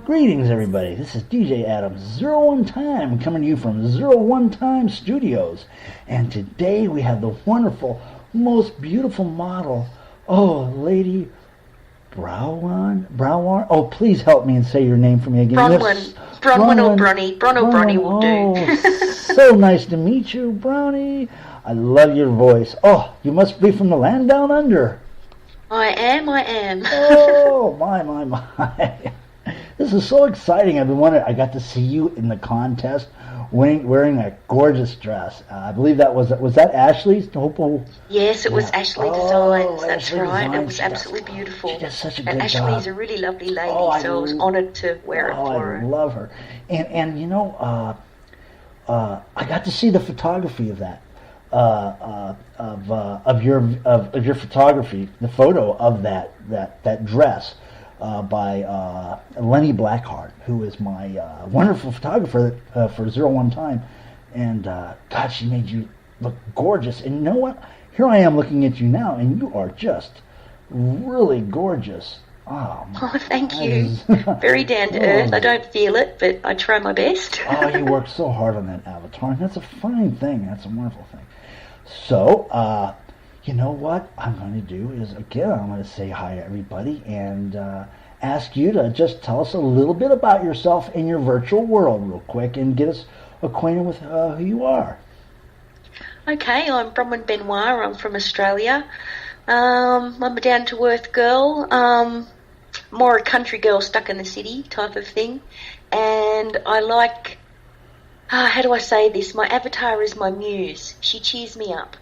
Greetings, everybody. This is DJ Adams, 01 Time, coming to you from 01 Time Studios. And today we have the wonderful, most beautiful model, Lady Bronwyn. Oh, please help me and say your name for me again. Bronwyn or Bronny. Bronny will do. So nice to meet you, Brownie. I love your voice. Oh, you must be from the land down under. I am. Oh, my. This is so exciting. I've been wondering. I got to see you in the contest wearing a gorgeous dress. I believe that was that Ashley's? Yes, it was Ashley Designs. That's Ashley right. Designs. It was absolutely beautiful. She does such a good job. And Ashley's a really lovely lady, so I was honoured to wear it for her. I love her. And you know, I got to see the photography of that. Of your photography, the photo of that dress by Lenny Blackheart, who is my wonderful photographer for 01 Time, and God, she made you look gorgeous. And you know what? Here I am looking at you now, and you are just really gorgeous. Oh, thank you. Very down to earth. I don't feel it, but I try my best. You work so hard on that avatar, and that's a fine thing. That's a wonderful thing. So, you know what I'm going to do is, again, I'm going to say hi to everybody and ask you to just tell us a little bit about yourself in your virtual world real quick and get us acquainted with who you are. Okay, I'm Bronwyn-Benoir. I'm from Australia. I'm a down-to-earth girl, more a country girl stuck in the city type of thing. And I like... how do I say this? My avatar is my muse. She cheers me up.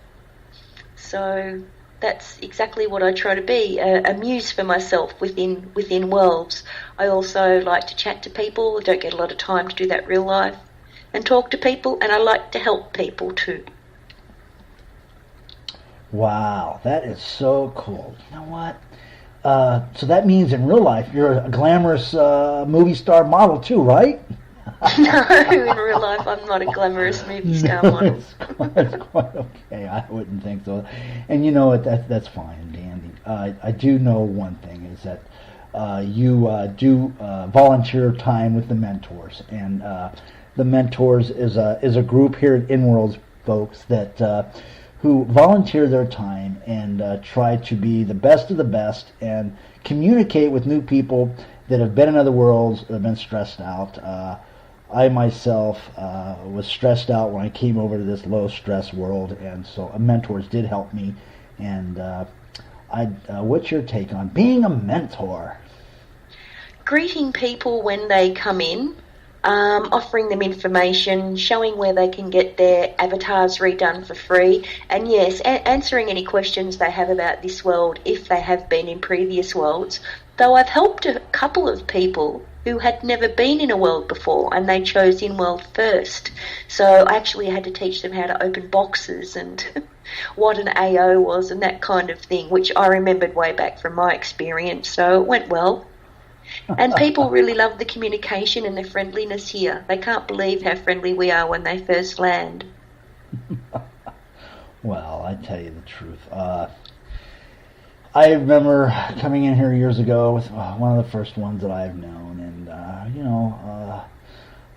So that's exactly what I try to be, a muse for myself within Inworldz. I also like to chat to people. I don't get a lot of time to do that real life. And talk to people, and I like to help people too. Wow, that is so cool. You know what? So that means in real life you're a glamorous movie star model too, right? No, in real life I'm not a glamorous movie star model. It's quite okay. I wouldn't think so. And you know what? That's fine and dandy. I do know one thing is that you do volunteer time with the mentors, and the mentors is a group here at Inworldz, folks, that who volunteer their time and try to be the best of the best and communicate with new people that have been in other worlds, that have been stressed out. I myself was stressed out when I came over to this low-stress world, and so mentors did help me. And what's your take on being a mentor? Greeting people when they come in, offering them information, showing where they can get their avatars redone for free, and yes, answering any questions they have about this world if they have been in previous worlds. Though I've helped a couple of people who had never been in a world before, and they chose Inworld first. So I actually had to teach them how to open boxes and what an AO was and that kind of thing, which I remembered way back from my experience, so it went well. And people really love the communication and the friendliness here. They can't believe how friendly we are when they first land. Well, I tell you the truth. I remember coming in here years ago with one of the first ones that I've known, and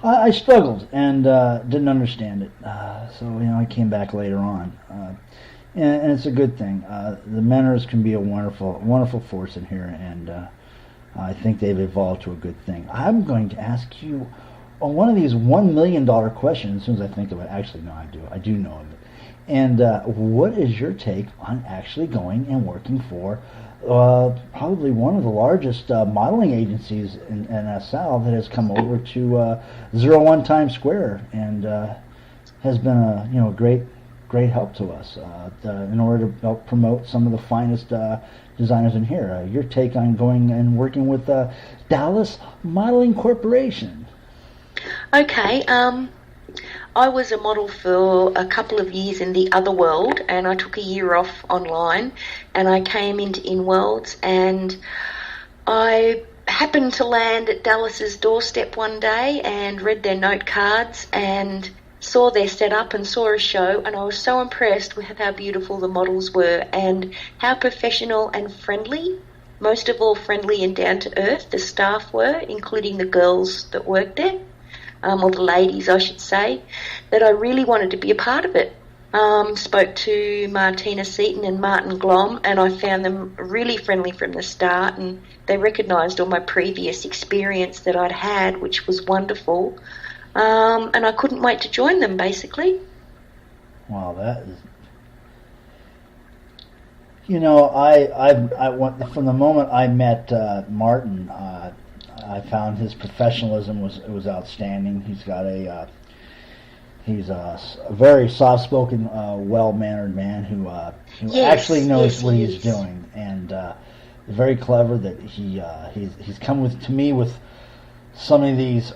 I struggled and didn't understand it. So I came back later on, and it's a good thing. The mentors can be a wonderful force in here, and I think they've evolved to a good thing. I'm going to ask you on one of these $1 million questions. As soon as I think of it, actually, no, I do know of it. And what is your take on actually going and working for probably one of the largest modeling agencies in SL that has come over to 01 Times Square and has been a great help to us in order to help promote some of the finest designers in here. Your take on going and working with Dallas Modeling Corporation? Okay. I was a model for a couple of years in the other world, and I took a year off online, and I came into Inworldz, and I happened to land at Dallas's doorstep one day and read their note cards and saw their setup and saw a show, and I was so impressed with how beautiful the models were and how professional and friendly most of all friendly and down to earth. The staff were, including the girls that worked there, or the ladies, I should say, that I really wanted to be a part of it. Spoke to Martina Seaton and Martin Glom, and I found them really friendly from the start, and they recognised all my previous experience that I'd had, which was wonderful, and I couldn't wait to join them, basically. Wow, that is... You know, I went, from the moment I met Martin, I found his professionalism was outstanding. He's a very soft-spoken, well-mannered man who actually knows what he's doing, and very clever. That he's come to me with some of these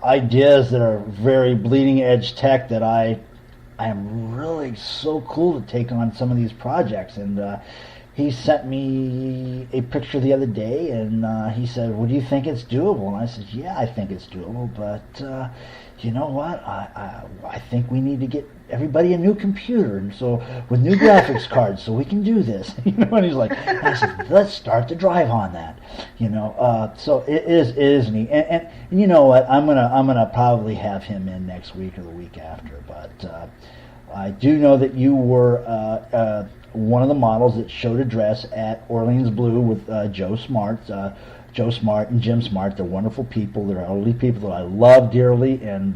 ideas that are very bleeding-edge tech that I am really so cool to take on some of these projects. And he sent me a picture the other day, and he said, "Well, do you think it's doable?" And I said, "Yeah, I think it's doable, but you know what? I think we need to get everybody a new computer, and so with new graphics cards, so we can do this." You know, and he's like, and I said, "Let's start the drive on that." You know, so it is neat. And you know what? I'm gonna probably have him in next week or the week after, but I do know that you were one of the models that showed a dress at Orleans Blue with Joe Smart. Joe Smart and Jim Smart, they're wonderful people. They're elderly people that I love dearly. And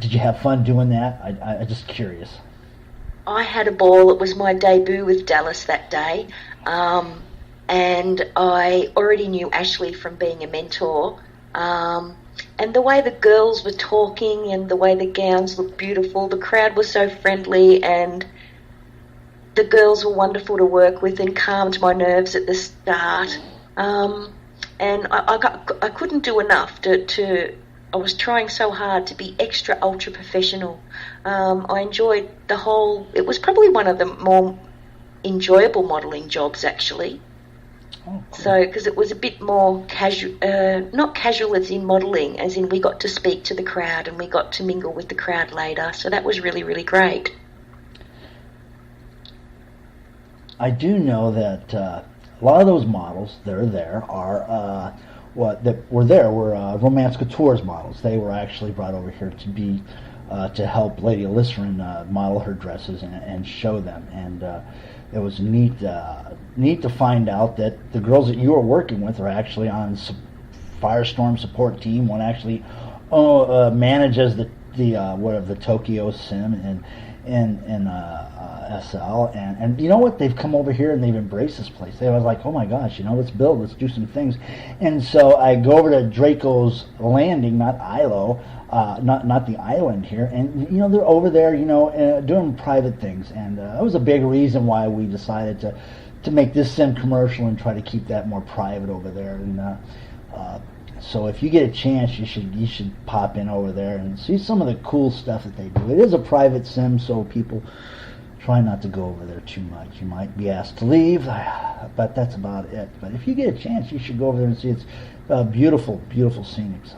did you have fun doing that? I'm just curious. I had a ball. It was my debut with Dallas that day. And I already knew Ashley from being a mentor. And the way the girls were talking and the way the gowns looked beautiful, the crowd was so friendly, and the girls were wonderful to work with and calmed my nerves at the start. And I couldn't do enough I was trying so hard to be extra ultra professional. I enjoyed it was probably one of the more enjoyable modelling jobs, actually. Oh, cool. So, because it was a bit more casual, not casual as in modelling, as in we got to speak to the crowd and we got to mingle with the crowd later. So that was really, really great. I do know that a lot of those models that are there are were Romance Couture's models. They were actually brought over here to be to help Lady Alycerin model her dresses and show them. And it was neat to find out that the girls that you were working with are actually on Firestorm support team. One actually manages the Tokyo Sim and SL, and you know what? They've come over here and they've embraced this place. They was like, "Oh my gosh, let's build, let's do some things." And so I go over to Draco's Landing, not ILO, not the island here, and they're over there, doing private things, and that was a big reason why we decided to make this sim commercial and try to keep that more private over there. And so if you get a chance, you should pop in over there and see some of the cool stuff that they do. It is a private sim, so people try not to go over there too much. You might be asked to leave, but that's about it. But if you get a chance, you should go over there and see. It's beautiful, beautiful scenics.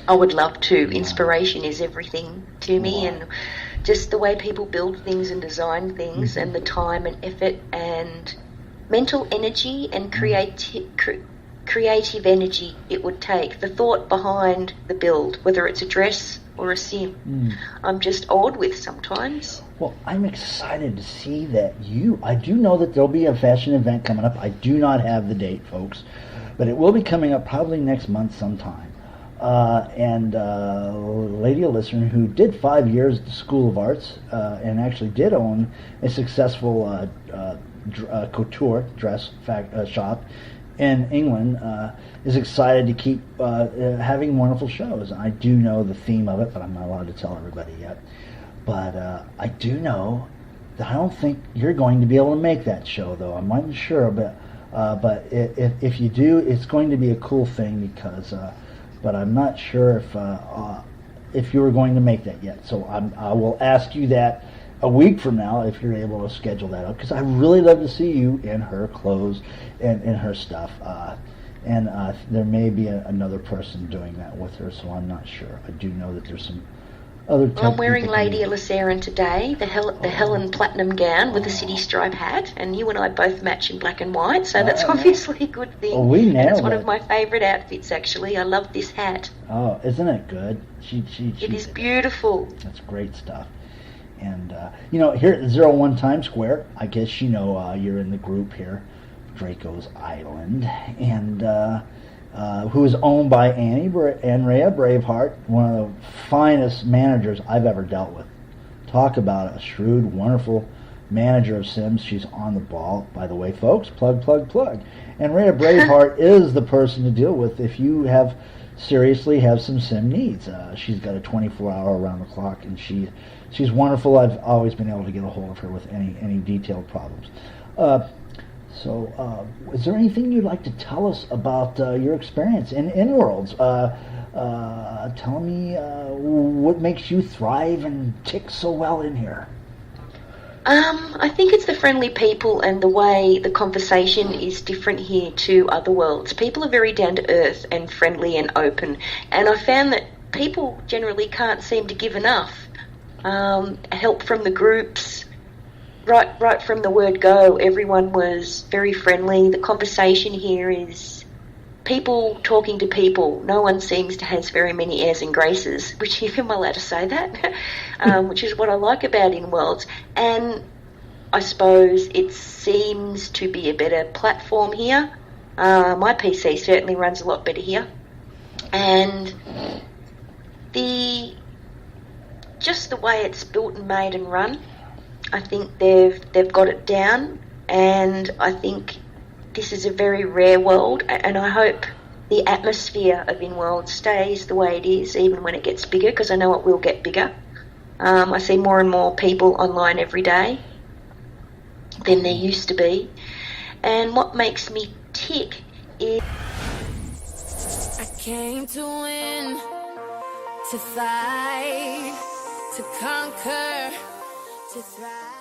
I would love to. Inspiration is everything to me, and just the way people build things and design things, and the time and effort and mental energy and creative energy it would take, the thought behind the build, whether it's a dress or a sim. I'm just awed with sometimes. Well, I'm excited to see that I do know that there'll be a fashion event coming up. I do not have the date, folks, but it will be coming up probably next month sometime. And Lady Alycerin, who did 5 years at the School of Arts and actually did own a successful couture dress shop in England, is excited to keep having wonderful shows. I do know the theme of it, but I'm not allowed to tell everybody yet. But I do know that I don't think you're going to be able to make that show, though. I'm not sure, but if you do, it's going to be a cool thing because. But I'm not sure if you were going to make that yet. So I will ask you that a week from now if you're able to schedule that up, because I really love to see you in her clothes and in her stuff. And there may be another person doing that with her, so I'm not sure. I do know that there's some other tech I'm wearing people can Lady use. Elisaren today, the Helen Platinum gown with the city stripe hat, and you and I both match in black and white, so that's obviously a good thing. Oh, we nailed and it's one it. of my favourite outfits, actually. I love this hat. Oh, isn't it good? It is beautiful. That's great stuff. And, you know, here at 01 Times Square, I guess you know you're in the group here, Draco's Island, and who is owned by Andrea Braveheart, one of the finest managers I've ever dealt with. Talk about a shrewd, wonderful manager of Sims. She's on the ball, by the way, folks. Plug. Andrea Braveheart is the person to deal with if you seriously have some sim needs. She's got a 24-hour around-the-clock, and she's wonderful. I've always been able to get a hold of her with any detailed problems. So, is there anything you'd like to tell us about your experience in Inworldz? Tell me what makes you thrive and tick so well in here. I think it's the friendly people and the way the conversation is different here to other worlds. People are very down to earth and friendly and open, and I found that people generally can't seem to give enough help from the groups. Right from the word go, everyone was very friendly. The conversation here is people talking to people. No one seems to have very many airs and graces, which if I'm allowed to say that, which is what I like about Inworldz. And I suppose it seems to be a better platform here. My PC certainly runs a lot better here. And just the way it's built and made and run, I think they've got it down, and I think this is a very rare world, and I hope the atmosphere of Inworldz stays the way it is, even when it gets bigger, because I know it will get bigger. I see more and more people online every day than there used to be, and what makes me tick is I came to win, to fight, to conquer, to thrive.